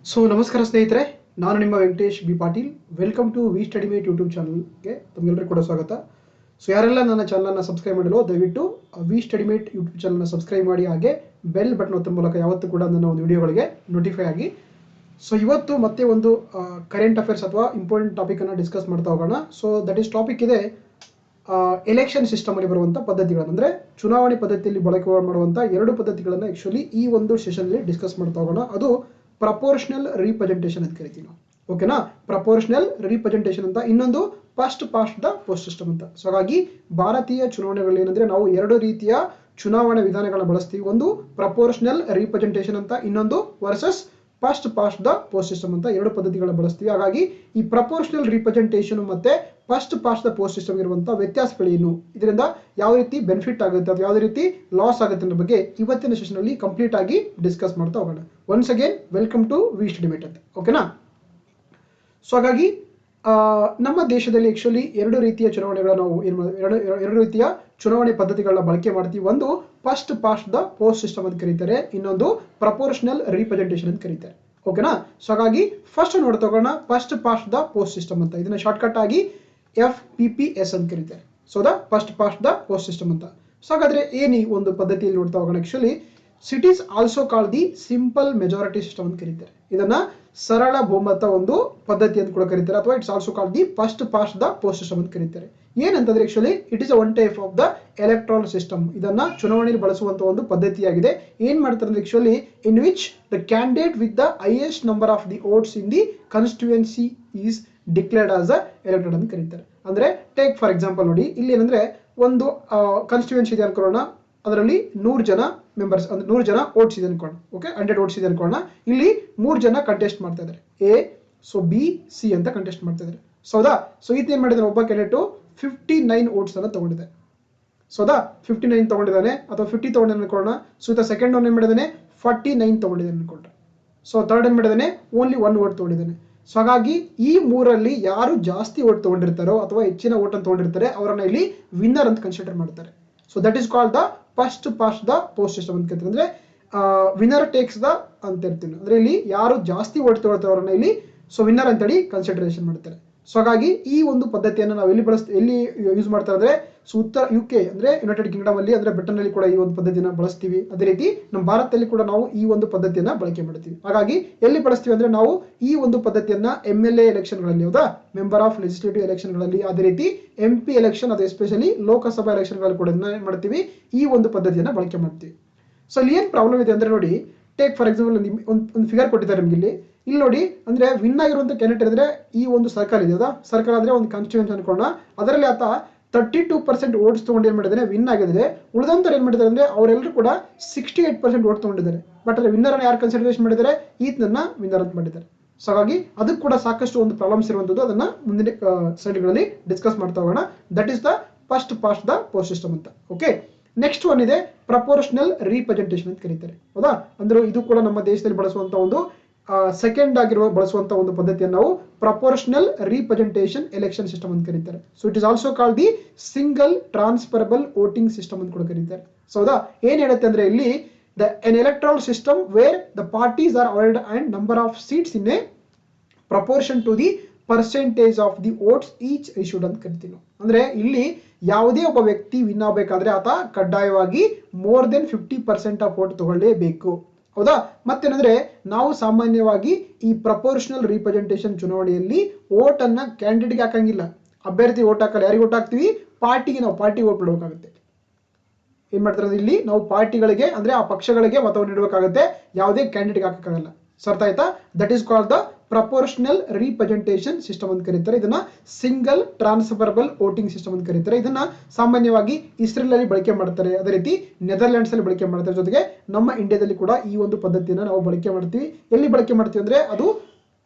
So ನಮಸ್ಕಾರ ಸ್ನೇಹಿತರೆ, ನಾನು ನಿಮ್ಮ Venkatesh B Patil. Welcome to V study mate YouTube ಚಾನಲ್ಗೆ ತಮಗೆಲ್ಲರಿಗೂ ಕೂಡ ಸ್ವಾಗತ. ಸೊ ಯಾರೆಲ್ಲ ನನ್ನ ಚಾನಲನ್ನು ಸಬ್ಸ್ಕ್ರೈಬ್ ಮಾಡಿರೋ ದಯವಿಟ್ಟು ವಿ ಸ್ಟಡಿ ಮೇಟ್ ಯೂಟ್ಯೂಬ್ ಚಾನಲ್ನ ಸಬ್ಸ್ಕ್ರೈಬ್ ಮಾಡಿ, ಹಾಗೆ ಬೆಲ್ ಬಟನ್ ಒತ್ತುವ ಮೂಲಕ ಯಾವತ್ತೂ ಕೂಡ ನನ್ನ ಒಂದು ವಿಡಿಯೋಗಳಿಗೆ ನೋಟಿಫೈ ಆಗಿ. ಸೊ ಇವತ್ತು ಮತ್ತೆ ಒಂದು ಕರೆಂಟ್ ಅಫೇರ್ಸ್ ಅಥವಾ ಇಂಪಾರ್ಟೆಂಟ್ ಟಾಪಿಕನ್ನು ಡಿಸ್ಕಸ್ ಮಾಡ್ತಾ ಹೋಗೋಣ. ಸೊ ದಟ್ ಈಸ್ ಟಾಪಿಕ್ ಇದೆ ಎಲೆಕ್ಷನ್ ಸಿಸ್ಟಮಲ್ಲಿ ಬರುವಂಥ ಪದ್ಧತಿಗಳನ್ನು, ಅಂದರೆ ಚುನಾವಣೆ ಪದ್ಧತಿಯಲ್ಲಿ ಬಳಕೆ ಮಾಡುವಂಥ ಎರಡು ಪದ್ಧತಿಗಳನ್ನು ಆ್ಯಕ್ಚುಲಿ ಈ ಒಂದು ಸೆಷನಲ್ಲಿ ಡಿಸ್ಕಸ್ ಮಾಡ್ತಾ ಹೋಗೋಣ. ಅದು ಪ್ರಪೋರ್ಷನಲ್ ರೀಪ್ರೆಸೆಂಟೇಷನ್ ಅಂತ ಕರಿತೀವಿ ನಾವು, ಓಕೆನಾ. ಪ್ರಪೋರ್ಷನಲ್ ರೀಪ್ರೆಸೆಂಟೇಷನ್ ಅಂತ, ಇನ್ನೊಂದು first past the post system ಅಂತ. ಸೊ ಹಾಗಾಗಿ ಭಾರತೀಯ ಚುನಾವಣೆಗಳಲ್ಲಿ ಏನಂದ್ರೆ ನಾವು ಎರಡು ರೀತಿಯ ಚುನಾವಣಾ ವಿಧಾನಗಳನ್ನ ಬಳಸ್ತೀವಿ. ಒಂದು ಪ್ರಪೋರ್ಷನಲ್ ರೀಪ್ರೆಸೆಂಟೇಷನ್ ಅಂತ, ಇನ್ನೊಂದು versus first past the post system ಅಂತ ಎರಡು ಪದ್ಧತಿಗಳನ್ನ ಬಳಸ್ತೀವಿ. ಹಾಗಾಗಿ ಈ ಪ್ರಪೋರ್ಷನಲ್ ರೀಪ್ರೆಸೆಂಟೇಷನ್ ಮತ್ತೆ first past the post system ಇರುವಂತಹ ವ್ಯತ್ಯಾಸಗಳೇನು, ಇದರಿಂದ ಯಾವ ರೀತಿ ಬೆನಿಫಿಟ್ ಆಗುತ್ತೆ ಅಥವಾ ಯಾವುದೇ ರೀತಿ ಲಾಸ್ ಆಗುತ್ತೆ ಅನ್ನೋ ಬಗ್ಗೆ ಇವತ್ತಿನ ಸೆಷನ್ ಅಲ್ಲಿ ಕಂಪ್ಲೀಟ್ ಆಗಿ ಡಿಸ್ಕಸ್ ಮಾಡ್ತಾ ಹೋಗೋಣ. Once again welcome to V study mate ಅಂತ, ಓಕೆನಾ. ಸೊ ಹಾಗಾಗಿ ನಮ್ಮ ದೇಶದಲ್ಲಿ ಆಕ್ಚುಲಿ ಎರಡು ರೀತಿಯ ಚುನಾವಣೆಗಳನ್ನ ನಾವು ಎರಡು ರೀತಿಯ ಚುನಾವಣೆ ಪದ್ಧತಿಗಳನ್ನ ಬಳಕೆ ಮಾಡ್ತೀವಿ. ಒಂದು first past the post system ಅಂತ ಕರೀತಾರೆ, ಇನ್ನೊಂದು ಪ್ರಪೋರ್ಷನಲ್ ರೀಪ್ರೆಸೆಂಟೇಷನ್ ಅಂತ ಕರೀತಾರೆ, ಓಕೆನಾ. ಸೊ ಹಾಗಾಗಿ ಫಸ್ಟ್ ನೋಡ್ತಾ ಹೋಗೋಣ first past the post system ಅಂತ. ಇದನ್ನ ಶಾರ್ಟ್ಕಟ್ ಆಗಿ FPPS ಅಂತ ಕರೀತಾರೆ. So the first past the post system ಅಂತ. ಸೊ ಹಾಗಾದ್ರೆ ಏನು ಈ ಒಂದು ಪದ್ಧತಿಯಲ್ಲಿ ನೋಡ್ತಾ ಹೋಗೋಣ. Actually it is also called the simple majority system ಅಂತ ಕರೀತಾರೆ. ಇದನ್ನ ಸರಳ ಬಹುಮತ ಒಂದು ಪದ್ಧತಿ ಅಂತ ಕೂಡ ಕರೀತಾರೆ, ಅಥವಾ it's also called the first past the post system ಅಂತ ಕರೀತಾರೆ. ಏನಂತಂದ್ರೆ actually it is one type of the electoral system. ಇದನ್ನ ಚುನಾವಣೆಯಲ್ಲಿ ಬಳಸುವಂತ ಒಂದು ಪದ್ಧತಿಯಾಗಿದೆ. ಏನ್ ಮಾಡ್ತಾರೆ ಅಂದ್ರೆ actually in which the candidate with the highest number of the votes in the constituency is declared as a elected ಅಂತ ಕರೀತಾರೆ. ಅಂದ್ರೆ ಟೇಕ್ ಫಾರ್ ಎಕ್ಸಾಂಪಲ್ ನೋಡಿ, ಇಲ್ಲಿ ಏನಂದ್ರೆ ಒಂದು ಕಾನ್ಸ್ಟಿಟ್ಯೂಯೆನ್ಸಿ ಇದೆ ಅನ್ಕೊಳ್ಳೋಣ, ಅದರಲ್ಲಿ 100 ಜನ ಮೆಂಬರ್ಸ್ ಅಂದ್ರೆ 100 ಜನ ವೋಟ್ಸ್ ಇದೆ ಅನ್ಕೊಳ್ಳೋಣ, ಓಕೆ 100 ವೋಟ್ಸ್ ಇದೆ ಅನ್ಕೊಳ್ಳೋಣ. ಇಲ್ಲಿ 3 ಜನ ಕಂಟೆಸ್ಟ್ ಮಾಡ್ತಾ ಇದ್ದಾರೆ, A, ಸೊ B, C ಅಂತ ಕಂಟೆಸ್ಟ್ ಮಾಡ್ತಾ ಇದ್ದಾರೆ. ಸೌದಾ. ಸೊ ಈತ ಏನ್ ಮಾಡಿದಾನೆ, ಒಬ್ಬ ಕ್ಯಾಂಡಿಡೇಟ್ 59 ವೋಟ್ಸ್ ಅನ್ನ ತಗೊಂಡಿದೆ. ಸೌದಾ, 59 ತಗೊಂಡಿದ್ದಾನೆ ಅಥವಾ 50 ತಗೊಂಡಿದ್ದಾನೆ ಅನ್ಕೊಳ್ಳೋಣ. ಸೊ ಈತ ಸೆಕೆಂಡ್ ಒನ್ ಏನ್ ಮಾಡಿದಾನೆ 49 ತಗೊಂಡಿದ್ದಾನೆ ಅನ್ಕೊಂಡ್ರೆ. ಸೊ ಥರ್ಡ್ ಏನ್ ಮಾಡಿದಾನೆ ಓನ್ಲಿ 1 ವೋಟ್ ತಗೊಂಡಿದ್ದಾನೆ. ಸೊ ಹಾಗಾಗಿ ಈ ಮೂರಲ್ಲಿ ಯಾರು ಜಾಸ್ತಿ ವೋಟ್ ತಗೊಂಡಿರ್ತಾರೋ ಅಥವಾ ಹೆಚ್ಚಿನ ವೋಟ್ ಅನ್ನು ತಗೊಂಡಿರ್ತಾರೆ ಅವರನ್ನ ಇಲ್ಲಿ ವಿನ್ನರ್ ಅಂತ ಕನ್ಸಿಡರ್ ಮಾಡ್ತಾರೆ. So that is called the first past the post system ಅಂತ ಕರೀತಾರೆ. ಅಂದ್ರೆ ವಿನ್ನರ್ ಟೇಕ್ಸ್ ದ ಅಂತ ಇರ್ತೀವಿ, ಅಂದ್ರೆ ಇಲ್ಲಿ ಯಾರು ಜಾಸ್ತಿ ವೋಟ್ ತಗೊಳ್ತಾರೆ ಅವರನ್ನ ಇಲ್ಲಿ ಸೊ ವಿನ್ನರ್ ಅಂತೇಳಿ ಕನ್ಸಿಡರೇಷನ್ ಮಾಡ್ತಾರೆ. ಸೊ ಹಾಗಾಗಿ ಈ ಒಂದು ಪದ್ಧತಿಯನ್ನು ನಾವು ಎಲ್ಲಿ ಯೂಸ್ ಮಾಡ್ತಾರೆ ಅಂದ್ರೆ ಉತ್ತರ UK ಅಂದ್ರೆ ಯುನೈಟೆಡ್ ಕಿಂಗ್ಡಮ್ ಅಲ್ಲಿ, ಅಂದ್ರೆ ಬ್ರಿಟನ್ ಅಲ್ಲಿ ಕೂಡ ಈ ಒಂದು ಪದ್ಧತಿಯನ್ನು ಬಳಸ್ತೀವಿ. ಅದೇ ರೀತಿ ನಮ್ಮ ಭಾರತದಲ್ಲಿ ಕೂಡ ನಾವು ಈ ಒಂದು ಪದ್ಧತಿಯನ್ನ ಬಳಕೆ ಮಾಡ್ತೀವಿ. ಹಾಗಾಗಿ ಎಲ್ಲಿ ಬಳಸ್ತೀವಿ ಅಂದ್ರೆ ನಾವು ಈ ಒಂದು ಪದ್ಧತಿಯನ್ನ MLA ಎಲೆಕ್ಷನ್ಗಳಲ್ಲಿ, ಹೌದಾ, ಮೆಂಬರ್ ಆಫ್ ಲೆಜಿಸ್ಲೇಟಿವ್ ಎಲೆಕ್ಷನ್ಗಳಲ್ಲಿ, ಅದೇ ರೀತಿ MP ಎಲೆಕ್ಷನ್, ಅದು ಎಸ್ಪೆಷಲಿ ಲೋಕಸಭಾ ಎಲೆಕ್ಷನ್ಗಳಲ್ಲಿ ಕೂಡ ಏನ್ ಮಾಡ್ತೀವಿ, ಈ ಒಂದು ಪದ್ಧತಿಯನ್ನ ಬಳಕೆ ಮಾಡ್ತೀವಿ. ಸೊ ಇಲ್ಲಿ ಏನ್ ಪ್ರಾಬ್ಲಮ್ ಇದೆ ಅಂದ್ರೆ ನೋಡಿ, ಟೇಕ್ ಫಾರ್ ಎಕ್ಸಾಂಪಲ್ ಒಂದು ಫಿಗರ್ ಕೊಟ್ಟಿದ್ದಾರೆ ನಿಮ್ಗೆ ಇಲ್ಲಿ ನೋಡಿ, ಅಂದ್ರೆ ವಿನ್ ಆಗಿರುವಂತ ಕ್ಯಾಂಡಿಡೇಟ್ ಅಂದ್ರೆ ಈ ಒಂದು ಸರ್ಕಲ್ ಇದೆ, ಹೌದಾ, ಸರ್ಕಲ್ ಆದ್ರೆ ಒಂದು ಕಾನ್ಸ್ಟಿಟ್ಯೂನ್ಸಿ ಅನ್ಕೊಳ್ಳೋಣ. ಅದರಲ್ಲಿ ಆತ 32% ವೋಟ್ಸ್ ತಗೊಂಡು ಏನ್ ಮಾಡಿದಾರೆ, ವಿನ್ ಆಗಿದ್ರೆ. ಉಳಿದಂತವ್ರು ಏನ್ ಮಾಡಿದ್ದಾರೆ ಅಂದ್ರೆ ಅವರೆಲ್ಲರೂ ಕೂಡ 68% ವೋಟ್ ತಗೊಂಡಿದ್ದಾರೆ. ಬಟ್ ಅದ್ರ ವಿನ್ನರ್ ಅನ್ನ ಯಾರು ಕನ್ಸಿಡರೇಷನ್ ಮಾಡಿದ್ದಾರೆ, ಈತನನ್ನ ವಿನ್ನರ್ ಅಂತ ಮಾಡಿದ್ದಾರೆ. ಸೊ ಹಾಗಾಗಿ ಅದಕ್ಕೆ ಕೂಡ ಸಾಕಷ್ಟು ಒಂದು ಪ್ರಾಬ್ಲಮ್ಸ್ ಇರುವಂತದ್ದು. ಅದನ್ನ ಮುಂದಿನ ಸ್ಲೈಡ್ಗಳಲ್ಲಿ ಡಿಸ್ಕಸ್ ಮಾಡ್ತಾ ಹೋಗೋಣ. That is the first past the post system ಅಂತ, ಓಕೆ. ನೆಕ್ಸ್ಟ್ ಒನ್ ಇದೆ ಪ್ರಪೋರ್ಷನಲ್ ರೀಪ್ರೆಸೆಂಟೇಷನ್ ಅಂತ ಕರೀತಾರೆ, ಹೌದಾ. ಅಂದ್ರೆ ಇದು ಕೂಡ ನಮ್ಮ ದೇಶದಲ್ಲಿ ಬಳಸುವಂತ ಒಂದು ಸೆಕೆಂಡ್ ಆಗಿರುವ ಬಳಸುವಂತ ಒಂದು ಪದ್ಧತಿಯನ್ನು ನಾವು ಪ್ರಪೋರ್ಷನಲ್ ರೀಪ್ರೆಸೆಂಟೇಷನ್ ಎಲೆಕ್ಷನ್ ಸಿಸ್ಟಮ್ ಅಂತ ಕರೀತಾರೆ. So it is also called the single transferable voting system ಅಂತ ಕೂಡ ಕರೀತಾರೆ. ಸೊ ಹೌದಾ, ಏನ್ ಹೇಳುತ್ತೆ ಅಂದ್ರೆ ಇಲ್ಲಿ an electoral system where the parties are awarded and number of seats in a proportion to the percentage of the votes each issued ಅಂತ ಕರಿತೀವಿ ನಾವು. ಅಂದ್ರೆ ಇಲ್ಲಿ ಯಾವುದೇ ಒಬ್ಬ ವ್ಯಕ್ತಿ ವಿನ್ ಆಗಬೇಕಾದ್ರೆ ಆತ ಕಡ್ಡಾಯವಾಗಿ ಮೋರ್ ದೆನ್ 50% ಆಫ್ ವೋಟ್ ತಗೊಳ್ಳೇಬೇಕು, ಹೌದಾ. ಮತ್ತೇನಂದ್ರೆ ನಾವು ಸಾಮಾನ್ಯವಾಗಿ ಈ ಪ್ರಪೋರ್ಷನಲ್ ರೀಪ್ರೆಸೆಂಟೇಷನ್ ಚುನಾವಣೆಯಲ್ಲಿ ವೋಟ್ ಅನ್ನ ಕ್ಯಾಂಡಿಡೇಟ್ಗೆ ಹಾಕಂಗಿಲ್ಲ, ಅಭ್ಯರ್ಥಿ ವೋಟ್ ಹಾಕಲ್ಲ. ಯಾರಿಗೆ ವೋಟ್ ಹಾಕ್ತಿವಿ, ಪಾರ್ಟಿಗೆ ನಾವು ಪಾರ್ಟಿ ವೋಟ್ ಬಿಡಬೇಕಾಗುತ್ತೆ. ಏನ್ ಮಾಡ್ತಾರೆ ಇಲ್ಲಿ ನಾವು ಪಾರ್ಟಿಗಳಿಗೆ ಅಂದ್ರೆ ಆ ಪಕ್ಷಗಳಿಗೆ ಮತವನ್ನು ನೀಡಬೇಕಾಗುತ್ತೆ, ಯಾವುದೇ ಕ್ಯಾಂಡಿಡೇಟ್ಗೆ ಹಾಕಕ್ಕಾಗಲ್ಲ. ಸೊ ಅರ್ಥ ಆಯ್ತಾ. That is called the proportional representation system ಅಂತ ಕರೀತಾರೆ. ಇದನ್ನ ಸಿಂಗಲ್ ಟ್ರಾನ್ಸ್ಫರಬಲ್ ವೋಟಿಂಗ್ ಸಿಸ್ಟಮ್ ಅಂತ ಕರೀತಾರೆ. ಇದನ್ನ ಸಾಮಾನ್ಯವಾಗಿ ಇಸ್ರೇಲ್ ಅಲ್ಲಿ ಬಳಕೆ ಮಾಡ್ತಾರೆ, ಅದೇ ರೀತಿ ನೆದರ್ಲ್ಯಾಂಡ್ಸ್ ಅಲ್ಲಿ ಬಳಕೆ ಮಾಡ್ತಾರೆ. ಜೊತೆಗೆ ನಮ್ಮ ಇಂಡಿಯಾದಲ್ಲಿ ಕೂಡ ಈ ಒಂದು ಪದ್ಧತಿಯನ್ನು ನಾವು ಬಳಕೆ ಮಾಡ್ತೀವಿ. ಎಲ್ಲಿ ಬಳಕೆ ಮಾಡ್ತೀವಿ ಅಂದ್ರೆ ಅದು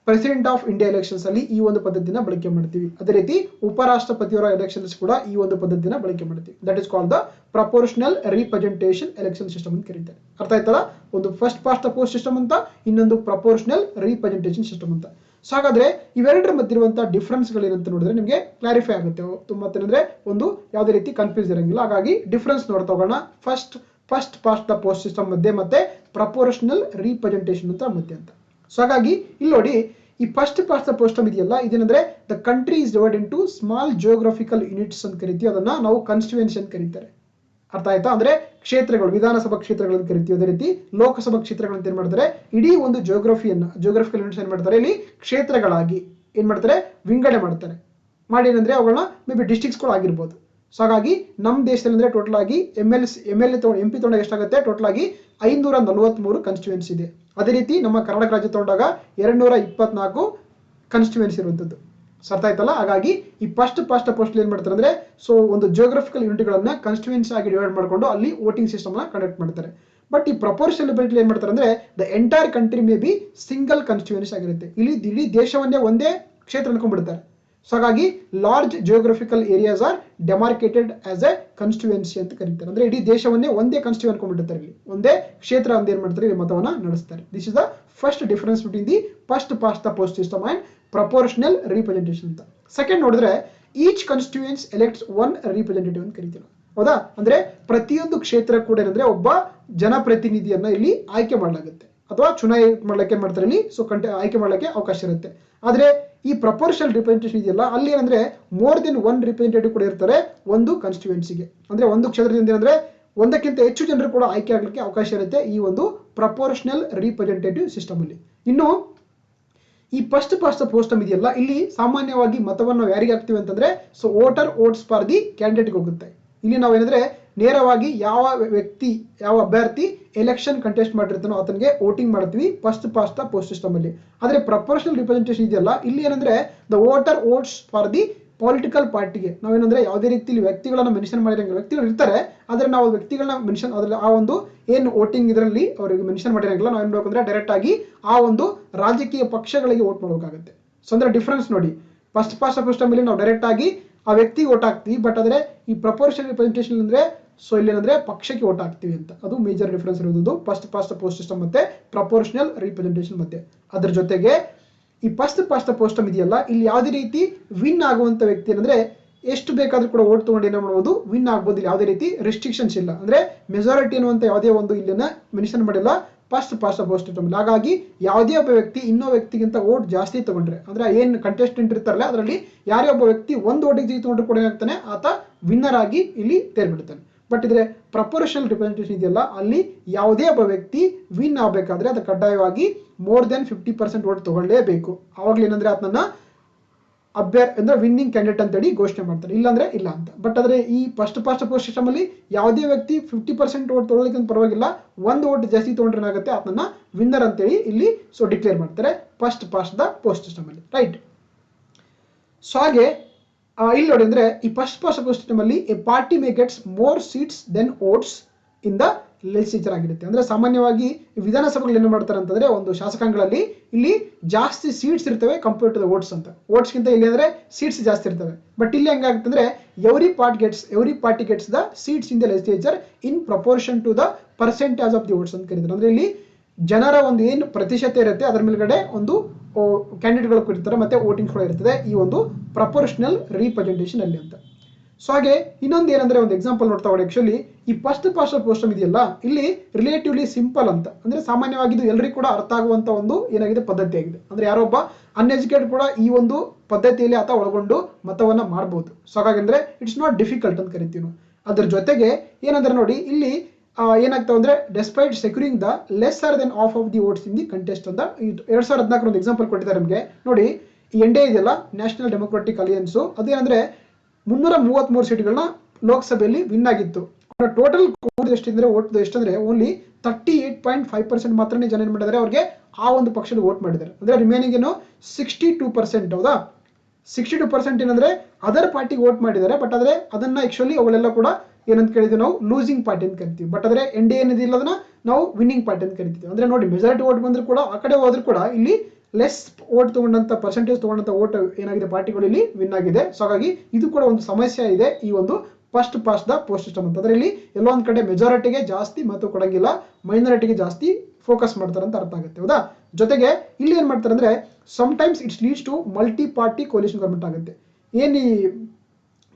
ಪ್ರೆಸಿಡೆಂಟ್ ಆಫ್ ಇಂಡಿಯಾ ಎಲೆಕ್ಷನ್ಸ್ ಅಲ್ಲಿ ಈ ಒಂದು ಪದ್ಧತಿನ ಬಳಕೆ ಮಾಡ್ತೀವಿ. ಅದೇ ರೀತಿ ಉಪರಾಷ್ಟ್ರಪತಿಯವರ ಎಲೆಕ್ಷನ್ಸ್ ಕೂಡ ಈ ಒಂದು ಪದ್ಧತಿನ ಬಳಕೆ ಮಾಡ್ತೀವಿ. That is called the proportional representation election system ಅಂತ ಕರೀತಾರೆ. ಅರ್ಥ ಆಯ್ತಲ್ಲ. ಒಂದು first past the post system ಅಂತ, ಇನ್ನೊಂದು ಪ್ರಪೋರ್ಷನಲ್ ರೀಪ್ರೆಸೆಂಟೇಷನ್ ಸಿಸ್ಟಮ್ ಅಂತ. ಸೊ ಹಾಗಾದ್ರೆ ಇವೆರಡರ ಮಧ್ಯೆ ಇರುವಂತಹ ಡಿಫರೆನ್ಸ್ ಗಳೇನಂತ ನೋಡಿದ್ರೆ ನಿಮಗೆ ಕ್ಲಾರಿಫೈ ಆಗುತ್ತೆ. ತುಂಬಾ ಅಂದ್ರೆ ಒಂದು ಯಾವುದೇ ರೀತಿ ಕನ್ಫ್ಯೂಸ್ ಇರಂಗಿಲ್ಲ. ಹಾಗಾಗಿ ಡಿಫರೆನ್ಸ್ ನೋಡ್ತಾ ಹೋಗೋಣ. First past the post system ಮಧ್ಯೆ ಮತ್ತೆ ಪ್ರಪೋರ್ಷನಲ್ ರೀಪ್ರೆಸೆಂಟೇಷನ್ ಅಂತ ಮಧ್ಯೆ ಅಂತ. ಸೊ ಹಾಗಾಗಿ ಇಲ್ಲಿ ನೋಡಿ ಈ ಫಸ್ಟ್ ಪಾಸ್ಟ್ ದ ಪೋಸ್ಟಮ್ ಇದೆಯಲ್ಲ ಇದೇನಂದ್ರೆ the country is divide into small geographical units ಅಂತ ಕರಿತೀವಿ, ಅದನ್ನ ನಾವು ಕಾನ್ಸ್ಟಿಟ್ಯೂಯೆನ್ಸಿ ಅಂತ ಕರೀತಾರೆ. ಅರ್ಥ ಆಯ್ತಾ? ಅಂದ್ರೆ ಕ್ಷೇತ್ರಗಳು, ವಿಧಾನಸಭಾ ಕ್ಷೇತ್ರಗಳನ್ನು ಕರಿತೀವಿ. ಅದೇ ರೀತಿ ಲೋಕಸಭಾ ಕ್ಷೇತ್ರಗಳಂತ ಏನ್ ಮಾಡ್ತಾರೆ, ಇಡೀ ಒಂದು ಜಿಯೋಗ್ರಫಿಕಲ್ ಯೂನಿಟ್ಸ್ ಏನ್ ಮಾಡ್ತಾರೆ, ಇಲ್ಲಿ ಕ್ಷೇತ್ರಗಳಾಗಿ ಏನ್ ಮಾಡ್ತಾರೆ, ವಿಂಗಡಣೆ ಮಾಡ್ತಾರೆ. ಮಾಡಿ ಏನಂದ್ರೆ ಅವುಗಳನ್ನ ಮೇ ಬಿ ಡಿಸ್ಟ್ರಿಕ್ಟ್ಸ್ಗಳು ಆಗಿರ್ಬೋದು. ಸೊ ಹಾಗಾಗಿ ನಮ್ಮ ದೇಶದಲ್ಲಿ ಅಂದ್ರೆ ಟೋಟಲ್ ಆಗಿ ಎಂ ಎಲ್ ಎ MP ತಗೊಂಡಾಗ ಎಷ್ಟಾಗುತ್ತೆ, ಟೋಟಲ್ ಆಗಿ 543 ಕಾನ್ಸ್ಟಿಟ್ಯೂಯೆನ್ಸಿ ಇದೆ. ಅದೇ ರೀತಿ ನಮ್ಮ ಕರ್ನಾಟಕ ರಾಜ್ಯ ತಗೊಂಡಾಗ 224 ಕಾನ್ಸ್ಟಿಟ್ಯೂಯೆನ್ಸಿ ಇರುವಂತದ್ದು. ಅರ್ಥ ಆಯ್ತಲ್ಲ? ಹಾಗಾಗಿ ಈ ಫಸ್ಟ್ ಪೋಸ್ಟ್ ಏನ್ ಮಾಡ್ತಾರೆ ಅಂದ್ರೆ, ಸೊ ಒಂದು ಜಿಯೋಗ್ರಫಿಕಲ್ ಯೂನಿಟ್ಗಳನ್ನ ಕಾನ್ಸ್ಟಿಟ್ಯೂಯೆನ್ಸಿ ಆಗಿ ಡಿವೈಡ್ ಮಾಡ್ಕೊಂಡು ಅಲ್ಲಿ ವೋಟಿಂಗ್ ಸಿಸ್ಟಮ್ ನ ಕಂಡಕ್ಟ್ ಮಾಡ್ತಾರೆ. ಬಟ್ ಈ ಪ್ರಪೋರ್ಷನಲ್ ಲಿಬರೇಟರಿ ಏನ್ ಮಾಡ್ತಾರೆ ಅಂದ್ರೆ, the entire country may be single constituency ಆಗಿರುತ್ತೆ. ಇಲ್ಲಿ ಇಡೀ ದೇಶವನ್ನೇ ಒಂದೇ ಕ್ಷೇತ್ರ ಅನ್ಕೊಂಡ್ಬಿಡ್ತಾರೆ. ಸೊ ಹಾಗಾಗಿ large geographical areas are demarcated as a constituency ಅಂತ ಕರೀತಾರೆ. ಅಂದ್ರೆ ಇಡೀ ದೇಶವನ್ನೇ ಒಂದೇ ಕಾನ್ಸ್ಟಿಟ್ಯೂಯೆನ್ಸಿ ಅನ್ಕೊಂಡ್ಬಿಡ್ತಾರೆ, ಇಲ್ಲಿ ಒಂದೇ ಕ್ಷೇತ್ರ ಅಂತ ಏನ್ ಮಾಡ್ತಾರೆ, ಇಲ್ಲಿ ಮತವನ್ನ ನಡೆಸ್ತಾರೆ. This is the first difference between the first past the post system and proportional representation ಅಂತ. ಸೆಕೆಂಡ್ ನೋಡಿದ್ರೆ ಈಚ್ ಕಾನ್ಸ್ಟಿಟ್ಯೂಯೆನ್ಸಿ ಎಲೆಕ್ಟ್ಸ್ ಒನ್ ರಿಪ್ರೆಸೆಂಟೇಟಿವ್ ಅಂತ ಕರಿತೀವಿ. ಹೌದಾ? ಅಂದ್ರೆ ಪ್ರತಿಯೊಂದು ಕ್ಷೇತ್ರ ಕೂಡ ಏನಂದ್ರೆ ಒಬ್ಬ ಜನಪ್ರತಿನಿಧಿಯನ್ನ ಇಲ್ಲಿ ಆಯ್ಕೆ ಮಾಡಲಾಗುತ್ತೆ ಅಥವಾ ಚುನಾವಣೆ ಮಾಡ್ಲಿಕ್ಕೆ ಏನ್ ಮಾಡ್ತಾರೆ ಇಲ್ಲಿ, ಸೊ ಆಯ್ಕೆ ಮಾಡ್ಲಿಕ್ಕೆ ಅವಕಾಶ ಇರುತ್ತೆ. ಆದ್ರೆ ಈ ಪ್ರಪೋರ್ಷನಲ್ ರಿಪ್ರೆಸೆಂಟೇಷನ್ ಇದೆಯಲ್ಲ, ಅಲ್ಲಿ ಏನಂದ್ರೆ ಮೋರ್ ದೆನ್ ಒನ್ ರಿಪ್ರೆಸೆಂಟೇಟಿವ್ ಕೂಡ ಇರ್ತಾರೆ ಒಂದು ಕಾನ್ಸ್ಟಿಟ್ಯೂಯೆನ್ಸಿಗೆ. ಅಂದ್ರೆ ಒಂದು ಕ್ಷೇತ್ರದಿಂದ ಏನಂದ್ರೆ ಒಂದಕ್ಕಿಂತ ಹೆಚ್ಚು ಜನರು ಕೂಡ ಆಯ್ಕೆ ಆಗ್ಲಿಕ್ಕೆ ಅವಕಾಶ ಇರುತ್ತೆ ಈ ಒಂದು ಪ್ರಪೋರ್ಷನಲ್ ರಿಪ್ರೆಸೆಂಟೇಟಿವ್ ಸಿಸ್ಟಮ್ ಅಲ್ಲಿ. ಇನ್ನು ಈ ಫಸ್ಟ್ ಪಾಸ್ಟ್ ದ ಪೋಸ್ಟಮ್ ಇದೆಯಲ್ಲ, ಇಲ್ಲಿ ಸಾಮಾನ್ಯವಾಗಿ ಮತವನ್ನು ಯಾರಿಗೆ ಹಾಕ್ತಿವಿ ಅಂತಂದ್ರೆ, so voter votes for the ಕ್ಯಾಂಡಿಡೇಟ್ಗೆ ಹೋಗುತ್ತೆ. ಇಲ್ಲಿ ನಾವು ಏನಂದ್ರೆ ನೇರವಾಗಿ ಯಾವ ವ್ಯಕ್ತಿ, ಯಾವ ಅಭ್ಯರ್ಥಿ ಎಲೆಕ್ಷನ್ ಕಂಟೆಸ್ಟ್ ಮಾಡಿರ್ತಾನೋ ಆತನಿಗೆ ವೋಟಿಂಗ್ ಮಾಡ್ತೀವಿ first past the post system ಅಲ್ಲಿ. ಆದ್ರೆ ಪ್ರಪೋರ್ಷನಲ್ ರಿಪ್ರೆಸೆಂಟೇಷನ್ ಇದೆಯಲ್ಲ, ಇಲ್ಲಿ ಏನಂದ್ರೆ the voter votes for the political ಪಾರ್ಟಿಗೆ. ನಾವೇನಂದ್ರೆ ಯಾವುದೇ ರೀತಿಯಲ್ಲಿ ವ್ಯಕ್ತಿಗಳನ್ನ ಮೆನ್ಷನ್ ಮಾಡಿರಂಗಿಲ್ಲ, ವ್ಯಕ್ತಿಗಳು ಇರ್ತಾರೆ ಆದ್ರೆ ನಾವು ವ್ಯಕ್ತಿಗಳನ್ನ ಮೆನ್ಷನ್ ಅದ್ರಲ್ಲಿ ಆ ಒಂದು ಏನು ವೋಟಿಂಗ್ ಇದರಲ್ಲಿ ಅವರಿಗೆ ಮೆನ್ಷನ್ ಮಾಡಿರಂಗಿಲ್ಲ. ನಾವು ಏನ್ ಮಾಡ್ಬೇಕಂದ್ರೆ ಡೈರೆಕ್ಟ್ ಆಗಿ ಆ ಒಂದು ರಾಜಕೀಯ ಪಕ್ಷಗಳಿಗೆ ವೋಟ್ ಮಾಡಬೇಕಾಗುತ್ತೆ. ಸೊ ಅಂದ್ರೆ ಡಿಫರೆನ್ಸ್ ನೋಡಿ, ಫಸ್ಟ್ ಪಾಸ್ಟ್ ಸಿಸ್ಟಮ್ ಅಲ್ಲಿ ನಾವು ಡೈರೆಕ್ಟ್ ಆಗಿ ಆ ವ್ಯಕ್ತಿಗೆ ವೋಟ್ ಹಾಕ್ತೀವಿ, ಬಟ್ ಆದ್ರೆ ಈ ಪ್ರಪೋರ್ಷನಲ್ ರಿಪ್ರೆಸೆಂಟೇಷನ್ ಅಂದ್ರೆ ಸೊ ಇಲ್ಲಿ ಏನಂದ್ರೆ ಪಕ್ಷಕ್ಕೆ ವೋಟ್ ಹಾಕ್ತೀವಿ ಅಂತ. ಅದು ಮೇಜರ್ ಡಿಫರೆನ್ಸ್ ಇರೋದು ಫಸ್ಟ್ ಪಾಸ್ಟ್ ಪೋಸ್ಟ್ ಸಿಸ್ಟಮ್ ಮತ್ತೆ ಪ್ರಪೋರ್ಷನಲ್ ರಿಪ್ರೆಸೆಂಟೇಷನ್ ಮಧ್ಯೆ. ಅದ್ರ ಜೊತೆಗೆ ಈ ಫಸ್ಟ್ ಪಾಸ್ಟ್ ಪೋಸ್ಟ್ ಇದೆಯಲ್ಲ, ಇಲ್ಲಿ ಯಾವುದೇ ರೀತಿ ವಿನ್ ಆಗುವಂತ ವ್ಯಕ್ತಿ ಏನಂದ್ರೆ ಎಷ್ಟು ಬೇಕಾದ್ರೂ ಕೂಡ ವೋಟ್ ತಗೊಂಡು ಏನ ಮಾಡಬಹುದು, ವಿನ್ ಆಗ್ಬೋದು. ಇಲ್ಲಿ ಯಾವುದೇ ರೀತಿ ರೆಸ್ಟ್ರಿಕ್ಷನ್ಸ್ ಇಲ್ಲ. ಅಂದ್ರೆ ಮೆಜಾರಿಟಿ ಅನ್ನುವಂತ ಯಾವುದೇ ಒಂದು ಇಲ್ಲಿನ ಮೆನ್ಷನ್ ಮಾಡಿಲ್ಲ ಫಸ್ಟ್ ಪಾಸ್ಟ್ ಪೋಸ್ಟ್ ಸಿಸ್ಟಮ್. ಹಾಗಾಗಿ ಯಾವುದೇ ಒಬ್ಬ ವ್ಯಕ್ತಿ ಇನ್ನೋ ವ್ಯಕ್ತಿಗಿಂತ ವೋಟ್ ಜಾಸ್ತಿ ತಗೊಂಡ್ರೆ, ಅಂದ್ರೆ ಏನ್ ಕಂಟೆಸ್ಟೆಂಟ್ ಇರ್ತಾರಲ್ಲ ಅದರಲ್ಲಿ ಯಾರೇ ಒಬ್ಬ ವ್ಯಕ್ತಿ ಒಂದು ವೋಟಿಗೆ ತಗೊಂಡ್ರೆ ಕೂಡ ಏನಾಗ್ತಾನೆ, ಆತ ವಿನ್ನರ್ ಆಗಿ ಇಲ್ಲಿ ತೇರ್ಬಿಡ್ತಾನೆ. ಬಟ್ ಇದ್ರೆ ಪ್ರಪೋರ್ಷನಲ್ ರಿಪ್ರೆಸೆಂಟೇಷನ್ ಇದೆಯಲ್ಲ, ಅಲ್ಲಿ ಯಾವುದೇ ಒಬ್ಬ ವ್ಯಕ್ತಿ ವಿನ್ ಆಗಬೇಕಾದ್ರೆ ಅದು ಕಡ್ಡಾಯವಾಗಿ ಮೋರ್ ದೆನ್ 50% ವೋಟ್ ತಗೊಳ್ಳೇಬೇಕು. ಅವಾಗಲೇ ಏನಂದ್ರೆ ಅದನ್ನ ಅಂದ್ರೆ ವಿನ್ನಿಂಗ್ ಕ್ಯಾಂಡಿಡೇಟ್ ಅಂತೇಳಿ ಘೋಷಣೆ ಮಾಡ್ತಾರೆ, ಇಲ್ಲಾಂದ್ರೆ ಇಲ್ಲ ಅಂತ. ಬಟ್ ಆದ್ರೆ ಈ ಫಸ್ಟ್ ಪಾಸ್ಟ್ ಪೋಸ್ಟ್ ಸಿಸ್ಟಮ್ ಅಲ್ಲಿ ಯಾವುದೇ ವ್ಯಕ್ತಿ 50% ವೋಟ್ ತಗೊಳ್ಳಿಕ್ಕೆ ಪರವಾಗಿಲ್ಲ, ಒಂದು ವೋಟ್ ಜಾಸ್ತಿ ತಗೊಂಡ್ರೆ ಏನಾಗುತ್ತೆ, ಅದನ್ನ ವಿನ್ನರ್ ಅಂತೇಳಿ ಇಲ್ಲಿ ಸೊ ಡಿಕ್ಲೇರ್ ಮಾಡ್ತಾರೆ first past the post system ಅಲ್ಲಿ, ರೈಟ್? ಸೊ ಹಾಗೆ ಇಲ್ಲಿ ನೋಡಿ ಅಂದ್ರೆ ಈ ಫಸ್ಟ್ ಪಾಸ್ಟ್ ಪೋಸ್ಟ್ ಸಿಸ್ಟಮ್ ಅಲ್ಲಿ a party may gets more seats than votes in the legislature ಆಗಿರುತ್ತೆ. ಅಂದ್ರೆ ಸಾಮಾನ್ಯವಾಗಿ ವಿಧಾನಸಭೆಗಳು ಏನು ಮಾಡ್ತಾರೆ ಅಂತಂದ್ರೆ, ಒಂದು ಶಾಸಕಾಂಗಗಳಲ್ಲಿ ಇಲ್ಲಿ ಜಾಸ್ತಿ ಸೀಟ್ಸ್ ಇರ್ತವೆ ಕಂಪೇರ್ ಟು ದ ವೋಟ್ಸ್ ಅಂತ. ವೋಟ್ಸ್ ಗಿಂತ ಇಲ್ಲಿ ಅಂದ್ರೆ ಸೀಟ್ಸ್ ಜಾಸ್ತಿ ಇರ್ತವೆ. ಬಟ್ ಇಲ್ಲಿ ಹೆಂಗಾಗುತ್ತೆ ಅಂದ್ರೆ every party gets the seats in the legislature in proportion to the percentage of the votes ಅಂತ ಕರೀತಾರೆ. ಅಂದ್ರೆ ಇಲ್ಲಿ ಜನರ ಒಂದು ಏನು ಪ್ರತಿಶತ ಇರುತ್ತೆ ಅದರ ಮೇಲ್ಗಡೆ ಒಂದು ಕ್ಯಾಂಡಿಡೇಟ್ಗಳು ಇರ್ತಾರೆ ಮತ್ತೆ ವೋಟಿಂಗ್ ಕೂಡ ಇರ್ತದೆ ಈ ಒಂದು ಪ್ರಪೋರ್ಷನಲ್ ರಿಪ್ರೆಸೆಂಟೇಷನ್ ಅಲ್ಲಿ ಅಂತ. ಸೊ ಹಾಗೆ ಇನ್ನೊಂದು ಏನಂದ್ರೆ ಒಂದು ಎಕ್ಸಾಂಪಲ್ ನೋಡ್ತಾ ಹೋಗಿ, ಆಕ್ಚುಲಿ ಈ ಫಸ್ಟ್ ಪಾಸ್ಟ್ ಪೋಸ್ಟ್ ಇದೆಯಲ್ಲ, ಇಲ್ಲಿ ರಿಲೇಟಿವ್ಲಿ ಸಿಂಪಲ್ ಅಂತ, ಅಂದ್ರೆ ಸಾಮಾನ್ಯವಾಗಿ ಇದು ಎಲ್ಲರಿಗೂ ಕೂಡ ಅರ್ಥ ಆಗುವಂತ ಒಂದು ಏನಾಗಿದೆ ಪದ್ಧತಿ ಆಗಿದೆ. ಅಂದ್ರೆ ಯಾರೊಬ್ಬ ಅನ್ಎಜುಕೇಟೆಡ್ ಕೂಡ ಈ ಒಂದು ಪದ್ಧತಿಯಲ್ಲಿ ಆತ ಒಳಗೊಂಡು ಮತವನ್ನ ಮಾಡಬಹುದು. ಸೊ ಹಾಗಾಗಿ ಅಂದ್ರೆ ಇಟ್ಸ್ ನಾಟ್ ಡಿಫಿಕಲ್ಟ್ ಅಂತ ಕರಿತೀವಿ ನಾವು. ಅದ್ರ ಜೊತೆಗೆ ಏನಂದ್ರೆ ನೋಡಿ ಇಲ್ಲಿ ಏನಾಗ್ತಾವ ಅಂದ್ರೆ despite securing the lesser then of of the votes in the contest ಅಂತ 2014 ಒಂದು ಎಕ್ಸಾಂಪಲ್ ಕೊಟ್ಟಿದ್ದಾರೆ ನಮಗೆ. ನೋಡಿ ಈ NDA ಇದೆಯಲ್ಲ, ನ್ಯಾಷನಲ್ ಡೆಮೊಕ್ರಾಟಿಕ್ ಅಲಿಯನ್ಸ್, ಅದೇನಂದ್ರೆ 333 ಸೀಟ್ಗಳನ್ನ ಲೋಕಸಭೆಯಲ್ಲಿ ವಿನ್ ಆಗಿತ್ತು. ಟೋಟಲ್ ಎಷ್ಟಿದ್ರೆ ವೋಟ್ ಎಷ್ಟಂದ್ರೆ ಓನ್ಲಿ 38.5% ಮಾತ್ರನೇ ಜನ ಏನ್ ಮಾಡಿದ್ದಾರೆ, ಅವ್ರಿಗೆ ಆ ಒಂದು ಪಕ್ಷದ ವೋಟ್ ಮಾಡಿದ್ದಾರೆ. ಅಂದ್ರೆ ರಿಮೈನಿಂಗ್ ಏನು 62%. ಹೌದಾ? 62% ಏನಂದ್ರೆ ಅದರ್ ಪಾರ್ಟಿಗೆ ವೋಟ್ ಮಾಡಿದ್ದಾರೆ. ಬಟ್ ಆದ್ರೆ ಅದನ್ನ ಆಕ್ಚುಲಿ ಅವುಗಳೆಲ್ಲ ಕೂಡ ಏನಂತ ಕೇಳಿದ್ವಿ ನಾವು, ಲೂಸಿಂಗ್ ಪಾರ್ಟಿ ಅಂತ ಕರಿತೀವಿ. ಬಟ್ ಆದ್ರೆ NDA ಏನಿದಿಲ್ಲ ಅದನ್ನ ನಾವು ವಿನ್ನಿಂಗ್ ಪಾರ್ಟಿ ಅಂತ ಕರಿತೀವಿ. ಅಂದ್ರೆ ನೋಡಿ ಮೆಜಾರಿಟಿ ವೋಟ್ ಬಂದ್ರು ಕೂಡ ಆ ಕಡೆ ಹೋದ್ರು ಕೂಡ ಇಲ್ಲಿ ಲೆಸ್ ವೋಟ್ ತಗೊಂಡಂತ ಪರ್ಸೆಂಟೇಜ್ ತಗೊಂಡಂತ ವೋಟ್ ಏನಾಗಿದೆ ಪಾರ್ಟಿಗಳು ಇಲ್ಲಿ ವಿನ್ ಆಗಿದೆ. ಸೊ ಹಾಗಾಗಿ ಇದು ಕೂಡ ಒಂದು ಸಮಸ್ಯೆ ಇದೆ ಈ ಒಂದು first past the post system ಅಂತ. ಅಂದ್ರೆ ಇಲ್ಲಿ ಎಲ್ಲೋ ಒಂದ್ ಕಡೆ ಮೆಜಾರಿಟಿಗೆ ಜಾಸ್ತಿ ಮತ ಕೊಡಂಗಿಲ್ಲ, ಮೈನಾರಿಟಿಗೆ ಜಾಸ್ತಿ ಫೋಕಸ್ ಮಾಡ್ತಾರೆ ಅಂತ ಅರ್ಥ ಆಗುತ್ತೆ. ಹೌದಾ? ಜೊತೆಗೆ ಇಲ್ಲಿ ಏನ್ ಮಾಡ್ತಾರೆ ಅಂದ್ರೆ sometimes it's leads to multi party coalition government ಆಗುತ್ತೆ. ಏನ್ ಈ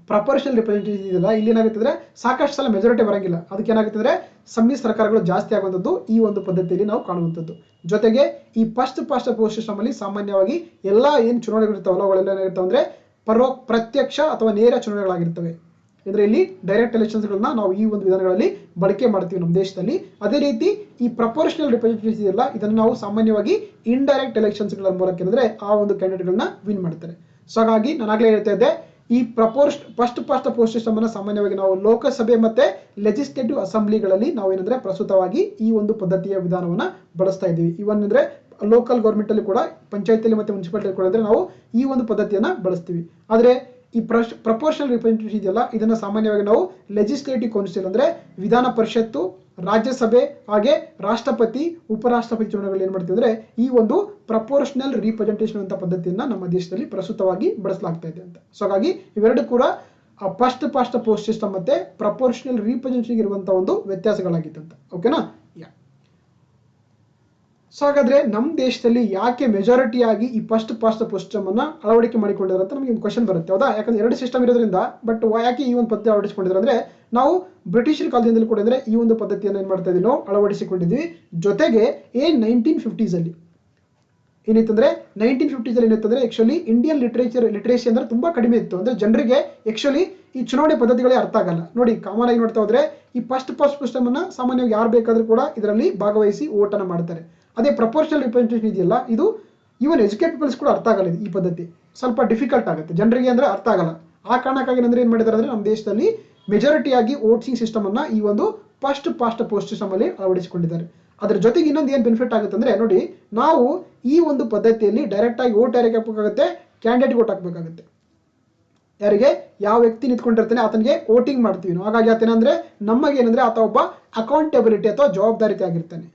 ಪ್ರಪೋರ್ಷನಲ್ ರಿಪ್ರೆಸೆಂಟೇಷನ್ ಇದೆಯಲ್ಲ, ಇಲ್ಲಿ ಏನಾಗುತ್ತೆ ಅಂದ್ರೆ ಸಾಕಷ್ಟು ಸಲ ಮೆಜಾರಿಟಿ ಬರಂಗಿಲ್ಲ. ಅದಕ್ಕೆ ಏನಾಗುತ್ತೆ ಅಂದ್ರೆ ಸಮ್ಮಿಶ್ರ ಸರ್ಕಾರಗಳು ಜಾಸ್ತಿ ಆಗುವಂಥದ್ದು ಈ ಒಂದು ಪದ್ಧತಿಯಲ್ಲಿ ನಾವು ಕಾಣುವಂಥದ್ದು. ಜೊತೆಗೆ ಈ ಫಸ್ಟ್ ಪಾಸ್ಟ್ ಪೋಸ್ಟ್ ಸಿಸ್ಟಮ್ ಅಲ್ಲಿ ಸಾಮಾನ್ಯವಾಗಿ ಎಲ್ಲ ಏನು ಚುನಾವಣೆಗಳು ಇರ್ತಾವಲ್ಲ ಅವೆಲ್ಲ ಏನಾಗಿರ್ತಾವೆ ಅಂದ್ರೆ ಪ್ರತ್ಯಕ್ಷ ಅಥವಾ ನೇರ ಚುನಾವಣೆಗಳಾಗಿರ್ತವೆ. ಅಂದ್ರೆ ಇಲ್ಲಿ ಡೈರೆಕ್ಟ್ ಎಲೆಕ್ಷನ್ಸ್ಗಳನ್ನ ನಾವು ಈ ಒಂದು ವಿಧಾನಗಳಲ್ಲಿ ಬಳಕೆ ಮಾಡ್ತೀವಿ ನಮ್ಮ ದೇಶದಲ್ಲಿ. ಅದೇ ರೀತಿ ಈ ಪ್ರಪೋರ್ಷನಲ್ ರಿಪ್ರೆಸೆಂಟೇಷನ್ ಇದೆಯಲ್ಲ, ಇದನ್ನು ನಾವು ಸಾಮಾನ್ಯವಾಗಿ ಇಂಡೈರೆಕ್ಟ್ ಎಲೆಕ್ಷನ್ಸ್ಗಳ ಮೂಲಕ ಏನಂದ್ರೆ ಆ ಒಂದು ಕ್ಯಾಂಡಿಡೇಟ್ಗಳನ್ನ ವಿನ್ ಮಾಡ್ತಾರೆ. ಸೊ ಹಾಗಾಗಿ ನಾನು ಆಗ್ಲೇ ಹೇಳ್ತಾ ಇದ್ದೆ, ಈ ಫಸ್ಟ್ ಪಾಸ್ಟ್ ಪೋಸ್ಟ್ ಸಿಸ್ಟಮ್ ಅನ್ನ ಸಾಮಾನ್ಯವಾಗಿ ನಾವು ಲೋಕಸಭೆ ಮತ್ತೆ ಲೆಜಿಸ್ಲೇಟಿವ್ ಅಸೆಂಬ್ಲಿಗಳಲ್ಲಿ ನಾವು ಏನಂದ್ರೆ ಪ್ರಸ್ತುತವಾಗಿ ಈ ಒಂದು ಪದ್ಧತಿಯ ವಿಧಾನವನ್ನ ಬಳಸ್ತಾ ಇದ್ದೀವಿ. ಇವನ್ ಅಂದ್ರೆ ಲೋಕಲ್ ಗೌರ್ಮೆಂಟ್ ಅಲ್ಲಿ ಕೂಡ, ಪಂಚಾಯತಿಯಲ್ಲಿ ಮತ್ತೆ ಮುನ್ಸಿಪಾಲಿಟಿ ಕೂಡ ಅಂದ್ರೆ ನಾವು ಈ ಒಂದು ಪದ್ಧತಿಯನ್ನ ಬಳಸ್ತೀವಿ. ಆದ್ರೆ ಈ ಪ್ರಪೋರ್ಷನಲ್ ರಿಪ್ರೆಸೆಂಟೇಷನ್ ಇದೆಯಲ್ಲ, ಇದನ್ನ ಸಾಮಾನ್ಯವಾಗಿ ನಾವು ಲೆಜಿಸ್ಲೇಟಿವ್ ಕೌನ್ಸಿಲ್ ಅಂದ್ರೆ ವಿಧಾನ ಪರಿಷತ್ತು, ರಾಜ್ಯಸಭೆ ಹಾಗೆ ರಾಷ್ಟ್ರಪತಿ ಉಪರಾಷ್ಟ್ರಪತಿ ಚುನಾವಣೆಗಳು ಏನ್ ಮಾಡ್ತೀವಿ ಅಂದ್ರೆ ಈ ಒಂದು ಪ್ರಪೋರ್ಷನಲ್ ರಿಪ್ರೆಸೆಂಟೇಷನ್ ಅಂತ ಪದ್ಧತಿಯನ್ನ ನಮ್ಮ ದೇಶದಲ್ಲಿ ಪ್ರಸ್ತುತವಾಗಿ ಬಳಸಲಾಗ್ತಾ ಇದೆ ಅಂತ. ಸೊ ಹಾಗಾಗಿ ಇವೆರಡು ಕೂಡ ಫಸ್ಟ್ ಪಾಸ್ಟ್ ಪೋಸ್ಟ್ ಸಿಸ್ಟಮ್ ಮತ್ತೆ ಪ್ರಪೋರ್ಷನಲ್ ರಿಪ್ರೆಸೆಂಟೇಷನ್ ಇರುವಂತಹ ಒಂದು ವ್ಯತ್ಯಾಸಗಳಾಗಿತ್ತಂತ. ಓಕೆನಾ? ಸೊ ಹಾಗಾದ್ರೆ ನಮ್ಮ ದೇಶದಲ್ಲಿ ಯಾಕೆ ಮೆಜಾರಿಟಿ ಆಗಿ ಈ ಫಸ್ಟ್ ಪಾಸ್ಟ್ ಪೋಸ್ಟ್ ಸಿಸ್ಟಮ್ ಅನ್ನ ಅಳವಡಿಕೆ ಮಾಡಿಕೊಂಡಿದ್ದಾರೆ ಅಂತ ನಮಗೆ ಒಂದು ಕ್ವಶನ್ ಬರುತ್ತೆ, ಹೌದಾ? ಯಾಕಂದ್ರೆ ಎರಡು ಸಿಸ್ಟಮ್ ಇರೋದ್ರಿಂದ, ಬಟ್ ಯಾಕೆ ಈ ಒಂದು ಪದ್ಧತಿ ಅಳವಡಿಸಿಕೊಂಡಿದ್ದಾರೆ ಅಂದ್ರೆ ನಾವು ಬ್ರಿಟಿಷರ ಕಾಲದಿಂದಲೂ ಕೂಡ ಅಂದ್ರೆ ಈ ಒಂದು ಪದ್ಧತಿಯನ್ನು ಏನ್ ಮಾಡ್ತಾ ಇದೀವಿ ನಾವು ಅಳವಡಿಸಿಕೊಂಡಿದ್ವಿ. ಜೊತೆಗೆ 1950s ಅಲ್ಲಿ ಏನಿತ್ತಂದ್ರೆ 1950s ಅಲ್ಲಿ ಏನಿತ್ತಂದ್ರೆ ಆಕ್ಚುಲಿ ಇಂಡಿಯನ್ ಲಿಟ್ರೇಚರ್ ಅಂದ್ರೆ ತುಂಬಾ ಕಡಿಮೆ ಇತ್ತು. ಅಂದ್ರೆ ಜನರಿಗೆ ಆಕ್ಚುಲಿ ಈ ಚುನಾವಣೆ ಪದ್ಧತಿಗಳೇ ಅರ್ಥ ಆಗಲ್ಲ. ನೋಡಿ, ಕಾಮನ್ ಆಗಿ ನೋಡ್ತಾ ಹೋದ್ರೆ ಈ ಫಸ್ಟ್ ಪಾಸ್ಟ್ ಸಿಸ್ಟಮ್ ಅನ್ನ ಸಾಮಾನ್ಯವಾಗಿ ಯಾರು ಬೇಕಾದ್ರೂ ಕೂಡ ಇದರಲ್ಲಿ ಭಾಗವಹಿಸಿ ಓಟ್ ಅನ್ನ ಮಾಡ್ತಾರೆ. ಅದೇ ಪ್ರಪೋರ್ಷನಲ್ ರಿಪ್ರೆಸೆಂಟೇಷನ್ ಇದೆಯಲ್ಲ, ಇದು ಇವನ್ ಎಜುಕೇಟ್ ಪೀಪಲ್ಸ್ ಕೂಡ ಅರ್ಥ ಆಗಲ್ಲ. ಈ ಪದ್ಧತಿ ಸ್ವಲ್ಪ ಡಿಫಿಕಲ್ಟ್ ಆಗುತ್ತೆ ಜನರಿಗೆ, ಅಂದ್ರೆ ಅರ್ಥ ಆಗಲ್ಲ. ಆ ಕಾರಣಕ್ಕಾಗಿ ಅಂದ್ರೆ ಏನ್ ಮಾಡಿದ್ದಾರೆ ಅಂದ್ರೆ ನಮ್ಮ ದೇಶದಲ್ಲಿ ಮೆಜಾರಿಟಿ ಆಗಿ ವೋಟಿಂಗ್ ಸಿಸ್ಟಮ್ ಅನ್ನ ಈ ಒಂದು ಫಸ್ಟ್ ಪಾಸ್ಟ್ ಪೋಸ್ಟ್ ಸಿಸ್ಟಮ್ ಅಲ್ಲಿ ಅಳವಡಿಸಿಕೊಂಡಿದ್ದಾರೆ. ಅದ್ರ ಜೊತೆಗೆ ಇನ್ನೊಂದು ಏನ್ ಬೆನಿಫಿಟ್ ಆಗುತ್ತೆ ಅಂದ್ರೆ, ನೋಡಿ, ನಾವು ಈ ಒಂದು ಪದ್ಧತಿಯಲ್ಲಿ ಡೈರೆಕ್ಟ್ ಆಗಿ ಓಟ್ ಯಾರಿಗೆ ಹಾಕಬೇಕಾಗುತ್ತೆ? ಕ್ಯಾಂಡಿಡೇಟ್ ಓಟ್ ಹಾಕಬೇಕಾಗುತ್ತೆ. ಯಾರಿಗೆ ಯಾವ ವ್ಯಕ್ತಿ ನಿಂತ್ಕೊಂಡಿರ್ತಾನೆ ಆತನಿಗೆ ವೋಟಿಂಗ್ ಮಾಡ್ತೀವಿ ನಾವು. ಹಾಗಾಗಿ ಆತೇನಂದ್ರೆ ನಮಗೆ ಏನಂದ್ರೆ ಆತ ಒಬ್ಬ ಅಕೌಂಟಬಿಲಿಟಿ ಅಥವಾ ಜವಾಬ್ದಾರಿತೆ ಆಗಿರ್ತಾನೆ.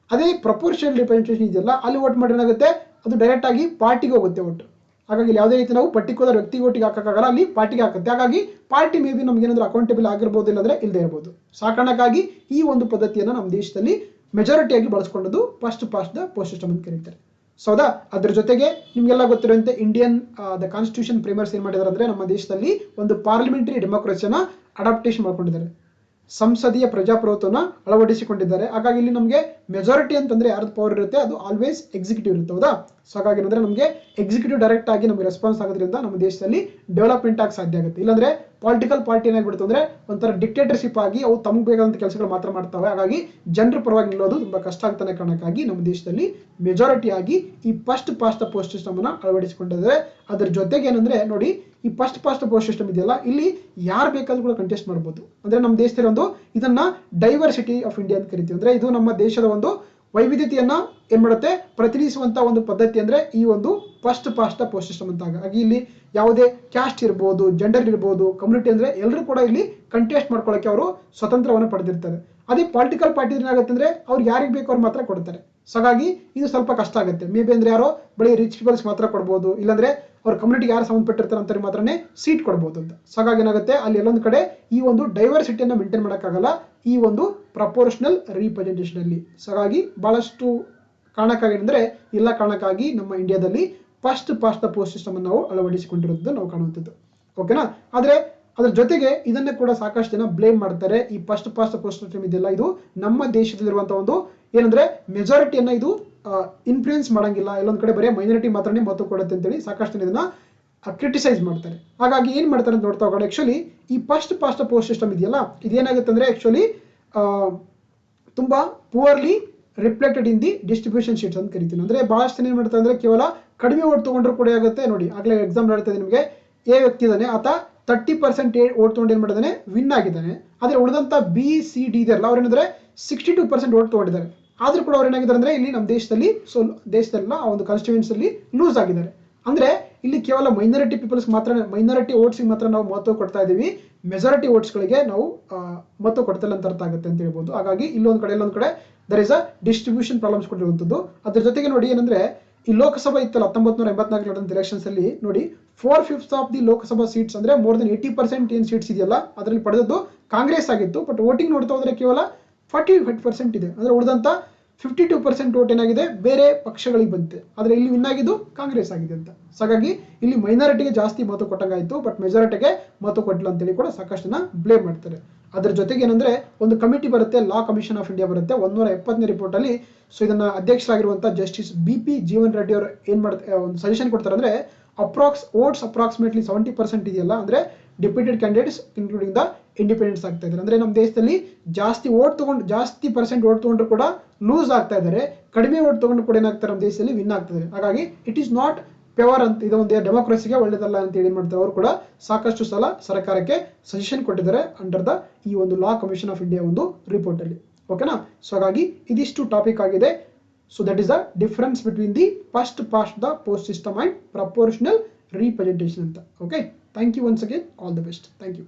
ಅದೇ ಪ್ರಪೋರ್ಷನಲ್ ರಿಪ್ರೆಸೆಂಟೇಷನ್ ಇದೆಯಲ್ಲ, ಅಲ್ಲಿ ವೋಟ್ ಮಾಡಿ ಏನಾಗುತ್ತೆ, ಅದು ಡೈರೆಕ್ಟ್ ಆಗಿ ಪಾರ್ಟಿಗೆ ಹೋಗುತ್ತೆ ವೋಟ್. ಹಾಗಾಗಿ ಯಾವುದೇ ರೀತಿ ನಾವು ಪರ್ಟಿಕ್ಯುಲರ್ ವ್ಯಕ್ತಿ ಓಟಿಗೆ ಹಾಕಕ್ಕಾಗಲ್ಲ, ಅಲ್ಲಿ ಪಾರ್ಟಿಗೆ ಹಾಕುತ್ತೆ. ಹಾಗಾಗಿ ಪಾರ್ಟಿ ಮೇ ಬಿ ನಮ್ಗೆ ಏನಾದ್ರು ಅಕೌಂಟೇಬಲ್ ಆಗಿರ್ಬೋದು, ಇಲ್ಲಾಂದ್ರೆ ಇಲ್ಲದೆ ಇರ್ಬೋದು. ಆ ಕಾರಣಕ್ಕಾಗಿ ಈ ಒಂದು ಪದ್ಧತಿಯನ್ನ ನಮ್ಮ ದೇಶದಲ್ಲಿ ಮೆಜಾರಿಟಿಯಾಗಿ ಬಳಸ್ಕೊಂಡದ್ದು ಫಸ್ಟ್ ಪಾಸ್ಟ್ ಪೋಸ್ಟ್ ಸಿಸ್ಟಮ್ ಅಂತ ಕರೀತಾರೆ. ಸೌದಾ? ಅದ್ರ ಜೊತೆಗೆ ನಿಮ್ಗೆಲ್ಲ ಗೊತ್ತಿರುವಂತೆ ಇಂಡಿಯನ್ ದ ಕಾನ್ಸ್ಟಿಟ್ಯೂಷನ್ ಪ್ರೇಮರ್ಸ್ ಏನ್ ಮಾಡಿದಾರೆ ಅಂದ್ರೆ ನಮ್ಮ ದೇಶದಲ್ಲಿ ಒಂದು ಪಾರ್ಲಿಮೆಂಟರಿ ಡೆಮೋಕ್ರಸಿಯನ್ನ ಅಡಾಪ್ಟೇಷನ್ ಮಾಡ್ಕೊಂಡಿದ್ದಾರೆ, ಸಂಸದೀಯ ಪ್ರಜಾಪ್ರಭುತ್ವನ ಅಳವಡಿಸಿಕೊಂಡಿದ್ದಾರೆ. ಹಾಗಾಗಿ ಇಲ್ಲಿ ನಮಗೆ ಮೆಜಾರಿಟಿ ಅಂತಂದ್ರೆ ಯಾರ್ದು ಪವರ್ ಇರುತ್ತೆ, ಅದು ಆಲ್ವೇಸ್ ಎಕ್ಸಿಕ್ಯೂಟಿವ್ ಇರುತ್ತೆ, ಹೌದಾ? ಸೊ ಹಾಗಾಗಿ ಅಂದ್ರೆ ನಮಗೆ ಎಕ್ಸಿಕ್ಯೂಟಿವ್ ಡೈರೆಕ್ಟ್ ಆಗಿ ನಮಗೆ ರೆಸ್ಪಾನ್ಸ್ ಆಗೋದ್ರಿಂದ ನಮ್ಮ ದೇಶದಲ್ಲಿ ಡೆವಲಪ್ಮೆಂಟ್ ಆಗಿ ಸಾಧ್ಯ ಆಗುತ್ತೆ. ಇಲ್ಲಾಂದ್ರೆ ಪೊಲಿಟಿಕಲ್ ಪಾರ್ಟಿ ಏನಾಗ್ಬಿಡುತ್ತೆ ಅಂದ್ರೆ ಒಂಥರ ಡಿಕ್ಟೇಟರ್ಶಿಪ್ ಆಗಿ ಅವು ತಮ್ಗೆ ಬೇಕಾದಂತ ಕೆಲಸಗಳು ಮಾತ್ರ ಮಾಡ್ತವೆ. ಹಾಗಾಗಿ ಜನರ ಪರವಾಗಿ ನಿಲ್ಲೋದು ತುಂಬಾ ಕಷ್ಟ ಆಗ್ತಾನೆ. ಕಾರಣಕ್ಕಾಗಿ ನಮ್ಮ ದೇಶದಲ್ಲಿ ಮೆಜಾರಿಟಿ ಆಗಿ ಈ ಫಸ್ಟ್ ಪಾಸ್ಟ್ ಪೋಸ್ಟ್ ಸಿಸ್ಟಮ್ ಅನ್ನ ಅಳವಡಿಸಿಕೊಂಡಿದ್ದಾರೆ. ಅದ್ರ ಜೊತೆಗೆ ಏನಂದ್ರೆ ನೋಡಿ, ಈ ಫಸ್ಟ್ ಪಾಸ್ಟ್ ಪೋಸ್ಟ್ ಸಿಸ್ಟಮ್ ಇದೆಯಲ್ಲ, ಇಲ್ಲಿ ಯಾರು ಬೇಕಾದ್ರೂ ಕೂಡ ಕಂಟೆಸ್ಟ್ ಮಾಡ್ಬೋದು. ಅಂದ್ರೆ ನಮ್ಮ ದೇಶದಲ್ಲಿ ಒಂದು ಇದನ್ನ ಡೈವರ್ಸಿಟಿ ಆಫ್ ಇಂಡಿಯಾ ಅಂತ ಕರಿತೀವಿ. ಅಂದ್ರೆ ಇದು ನಮ್ಮ ದೇಶದ ಒಂದು ವೈವಿಧ್ಯತೆಯನ್ನ ಏನ್ ಮಾಡುತ್ತೆ, ಪ್ರತಿನಿಧಿಸುವಂತ ಒಂದು ಪದ್ಧತಿ ಅಂದ್ರೆ ಈ ಒಂದು ಫಸ್ಟ್ ಪಾಸ್ಟ್ ಪೋಸ್ಟ್ ಸಿಸ್ಟಮ್ ಅಂತ. ಹಾಗಾಗಿ ಇಲ್ಲಿ ಯಾವುದೇ ಕ್ಯಾಸ್ಟ್ ಇರ್ಬೋದು, ಜೆಂಡರ್ ಇರ್ಬೋದು, ಕಮ್ಯುನಿಟಿ ಅಂದ್ರೆ ಎಲ್ಲರೂ ಕೂಡ ಇಲ್ಲಿ ಕಂಟೆಸ್ಟ್ ಮಾಡ್ಕೊಳ್ಳೋಕೆ ಅವರು ಸ್ವತಂತ್ರವನ್ನು ಪಡೆದಿರ್ತಾರೆ. ಅದೇ ಪೊಲಿಟಿಕಲ್ ಪಾರ್ಟಿ ಏನಾಗುತ್ತೆ ಅಂದ್ರೆ ಅವ್ರು ಯಾರಿಗೆ ಬೇಕು ಅವ್ರು ಮಾತ್ರ ಕೊಡ್ತಾರೆ. ಸೊ ಹಾಗಾಗಿ ಇದು ಸ್ವಲ್ಪ ಕಷ್ಟ ಆಗುತ್ತೆ. ಮೇ ಬಿ ಅಂದ್ರೆ ಯಾರೋ ಬರೀ ರಿಚ್ ಪೀಪಲ್ಸ್ ಮಾತ್ರ ಕೊಡ್ಬೋದು, ಇಲ್ಲಾಂದ್ರೆ ಅವ್ರ ಕಮ್ಯುನಿಟಿಗೆ ಯಾರು ಸಂಬಂಧಪಟ್ಟಿರ್ತಾರೆ ಅಂತ ಮಾತ್ರನೇ ಸೀಟ್ ಕೊಡ್ಬೋದು ಅಂತ. ಸೊ ಹಾಗಾಗಿ ಏನಾಗುತ್ತೆ, ಅಲ್ಲಿ ಎಲ್ಲೊಂದು ಕಡೆ ಈ ಒಂದು ಡೈವರ್ಸಿಟಿಯನ್ನು ಮೇಂಟೈನ್ ಮಾಡೋಕ್ಕಾಗಲ್ಲ ಈ ಒಂದು ಪ್ರಪೋರ್ಷನಲ್ ರಿಪ್ರೆಸೆಂಟೇಷನ್ ಅಲ್ಲಿ. ಸೊ ಹಾಗಾಗಿ ಬಹಳಷ್ಟು ಕಾರಣಕ್ಕಾಗಿ ಅಂದ್ರೆ ಎಲ್ಲ ಕಾರಣಕ್ಕಾಗಿ ನಮ್ಮ ಇಂಡಿಯಾದಲ್ಲಿ ಫಸ್ಟ್ ಪಾಸ್ಟ್ ಪೋಸ್ಟ್ ಸಿಸ್ಟಮ್ ಅನ್ನು ನಾವು ಅಳವಡಿಸಿಕೊಂಡಿರೋದು ನಾವು ಕಾಣುವಂಥದ್ದು. ಓಕೆನಾ? ಆದ್ರೆ ಅದ್ರ ಜೊತೆಗೆ ಇದನ್ನೇ ಕೂಡ ಸಾಕಷ್ಟು ಜನ ಬ್ಲೇಮ್ ಮಾಡ್ತಾರೆ. ಈ ಫಸ್ಟ್ ಪಾಸ್ಟ್ ಪೋಸ್ಟ್ ಸಿಸ್ಟಮ್ ಇದೆಯಲ್ಲ, ಇದು ನಮ್ಮ ದೇಶದಲ್ಲಿರುವಂತಹ ಒಂದು ಏನಂದ್ರೆ ಮೆಜಾರಿಟಿಯನ್ನ ಇದು ಇನ್ಫ್ಲೂಯೆನ್ಸ್ ಮಾಡಂಗಿಲ್ಲ, ಎಲ್ಲೊಂದ್ ಕಡೆ ಬರೀ ಮೈನಾರಿಟಿ ಮಾತ್ರನೇ ಮತ ಕೊಡುತ್ತೆ ಅಂತೇಳಿ ಸಾಕಷ್ಟು ಜನ ಇದನ್ನ ಕ್ರಿಟಿಸೈಸ್ ಮಾಡ್ತಾರೆ. ಹಾಗಾಗಿ ಏನ್ ಮಾಡ್ತಾರೆ ಅಂತ ನೋಡ್ತಾ ಹೋಗೋಣ. ಆಕ್ಚುಲಿ ಈ ಫಸ್ಟ್ ಪಾಸ್ಟ್ ಪೋಸ್ಟ್ ಸಿಸ್ಟಮ್ ಇದೆಯಲ್ಲ, ಇದೇನಾಗುತ್ತೆ ಅಂದ್ರೆ ಆಕ್ಚುಲಿ ತುಂಬಾ poorly reflected in the distribution sheets ಅಂತ ಕರಿತೀನಿ. ಅಂದ್ರೆ ಬಹಳಷ್ಟು ಜನ ಏನ್ ಮಾಡ್ತಾರೆ ಅಂದ್ರೆ ಕೇವಲ ಕಡಿಮೆ ಓಟ್ ತಗೊಂಡ್ರು ಕೂಡ ಆಗುತ್ತೆ. ನೋಡಿ, ಆಗ್ಲೇ ಎಕ್ಸಾಮ್ ಹೇಳ್ತಾ ನಿಮಗೆ, ಎ ವ್ಯಕ್ತಿ ಇದ್ದಾನೆ, ಆತ 30% ಓಟ್ ತಗೊಂಡು ಏನ್ ಮಾಡಿದಾನೆ, ವಿನ್ ಆಗಿದ್ದಾನೆ. ಆದ್ರೆ ಉಳಿದಂತ ಬಿ ಸಿ ಡಿ ಇದೆಯಲ್ಲ, ಅವ್ರು ಏನಂದ್ರೆ 62% ಓಟ್ ತಗೊಂಡಿದ್ದಾರೆ. ಆದ್ರೂ ಕೂಡ ಅವ್ರು ಏನಾಗಿದ್ದಾರೆ ಅಂದ್ರೆ ಇಲ್ಲಿ ನಮ್ಮ ದೇಶದಲ್ಲ ಆ ಒಂದು ಕಾನ್ಸ್ಟಿಟ್ಯೂಯೆನ್ಸಿ ಅಲ್ಲಿ ಲೂಸ್ ಆಗಿದ್ದಾರೆ. ಅಂದ್ರೆ ಇಲ್ಲಿ ಕೇವಲ ಮೈನಾರಿಟಿ ಪೀಪಲ್ಸ್ ಮಾತ್ರ, ಮೈನಾರಿಟಿ ಓಟ್ಸ್ಗೆ ಮಾತ್ರ ನಾವು ಮಹತ್ವ ಕೊಡ್ತಾ ಇದೀವಿ, ಮೆಜಾರಿಟಿ ಓಟ್ಸ್ಗಳಿಗೆ ನಾವು ಮಹತ್ವ ಕೊಡ್ತಿಲ್ಲ ಅಂತ ಅರ್ಥ ಆಗುತ್ತೆ ಅಂತ ಹೇಳ್ಬೋದು. ಹಾಗಾಗಿ ಇಲ್ಲೊಂದ್ ಕಡೆ there is a distribution problems ಕೊಟ್ಟಿರುವಂತದ್ದು. ಅದ್ರ ಜೊತೆಗೆ ನೋಡಿ ಏನಂದ್ರೆ, ಈ ಲೋಕಸಭಾ ಇತ್ತಲ್ಲ 1984 ನಡೆದ ಎಲೆಕ್ಷನ್ಸ್ ಅಲ್ಲಿ ನೋಡಿ, 4/5 ಆಫ್ ದಿ ಲೋಕಸಭಾ ಸೀಟ್ಸ್ ಅಂದ್ರೆ ಮೋರ್ ದನ್ 80% ಏನ್ ಸೀಟ್ಸ್ ಇದೆಯಲ್ಲ ಅದರಲ್ಲಿ ಪಡೆದದ್ದು ಕಾಂಗ್ರೆಸ್ ಆಗಿತ್ತು. ಬಟ್ ವೋಟಿಂಗ್ ನೋಡ್ತಾ ಹೋದ್ರೆ ಕೇವಲ 45% ಇದೆ. ಅಂದ್ರೆ ಉಳಿದಂತ 52% ಓಟ್ ಏನಾಗಿದೆ ಬೇರೆ ಪಕ್ಷಗಳಿಗೆ ಬಂದಿದೆ, ಆದರೆ ಇಲ್ಲಿ ವಿನ್ ಆಗಿದ್ದು ಕಾಂಗ್ರೆಸ್ ಆಗಿದೆ ಅಂತ. ಸೊ ಹಾಗಾಗಿ ಇಲ್ಲಿ ಮೈನಾರಿಟಿಗೆ ಜಾಸ್ತಿ ಮತ ಕೊಟ್ಟಂಗಾಯಿತು, ಬಟ್ ಮೆಜಾರಿಟಿಗೆ ಮತ ಕೊಟ್ಟಿಲ್ಲ ಅಂತೇಳಿ ಕೂಡ ಸಾಕಷ್ಟು ಜನ ಬ್ಲೇಮ್ ಮಾಡ್ತಾರೆ. ಅದ್ರ ಜೊತೆಗೆ ಏನಂದ್ರೆ ಒಂದು ಕಮಿಟಿ ಬರುತ್ತೆ, ಲಾ ಕಮಿಷನ್ ಆಫ್ ಇಂಡಿಯಾ ಬರುತ್ತೆ 170ನೇ ರಿಪೋರ್ಟ್ ಅಲ್ಲಿ. ಸೊ ಇದನ್ನ ಅಧ್ಯಕ್ಷರಾಗಿರುವಂತಹ ಜಸ್ಟಿಸ್ BP ಜೀವನ್ ರೆಡ್ಡಿ ಅವರು ಏನ್ ಮಾಡ್ತಾರೆ, ಒಂದು ಸಜೆಷನ್ ಕೊಡ್ತಾರೆ ಅಂದ್ರೆ ಅಪ್ರಾಕ್ಸಿಮೇಟ್ಲಿ 70% ಇದೆಯಲ್ಲ, ಅಂದ್ರೆ deputed candidates including the independents ಆಗ್ತಾ ಇದ್ದಾರೆ. ಅಂದ್ರೆ ನಮ್ಮ ದೇಶದಲ್ಲಿ ಜಾಸ್ತಿ ಪರ್ಸೆಂಟ್ ಓಟ್ ತಗೊಂಡ್ರು ಕೂಡ ಲೂಸ್ ಆಗ್ತಾ ಇದ್ದಾರೆ, ಕಡಿಮೆ ಓಟ್ ತಗೊಂಡ್ರು ಕೂಡ ಏನಾಗ್ತಾರೆ ನಮ್ಮ ದೇಶದಲ್ಲಿ ವಿನ್ ಆಗ್ತದೆ. ಹಾಗಾಗಿ ಇಟ್ ಈಸ್ ನಾಟ್ ಪ್ಯೂರ್ ಅಂತ, ಇದು ಒಂದು ಡೆಮೋಕ್ರಸಿಗೆ ಒಳ್ಳೇದಲ್ಲ ಅಂತ ಹೇಳಿ ಮಾಡ್ತಾರೆ. ಅವರು ಕೂಡ ಸಾಕಷ್ಟು ಸಲ ಸರ್ಕಾರಕ್ಕೆ ಸಜೆಷನ್ ಕೊಟ್ಟಿದ್ದಾರೆ ಅಂಡರ್ ದ ಈ ಒಂದು ಲಾ ಕಮಿಷನ್ ಆಫ್ ಇಂಡಿಯಾ ಒಂದು ರಿಪೋರ್ಟ್ ಅಲ್ಲಿ. ಓಕೆನಾ? ಸೊ ಹಾಗಾಗಿ ಇದಿಷ್ಟು ಟಾಪಿಕ್ ಆಗಿದೆ. So that is the difference between the first past the post system and proportional representation ಅಂತ. Okay, thank you once again, all the best, thank you.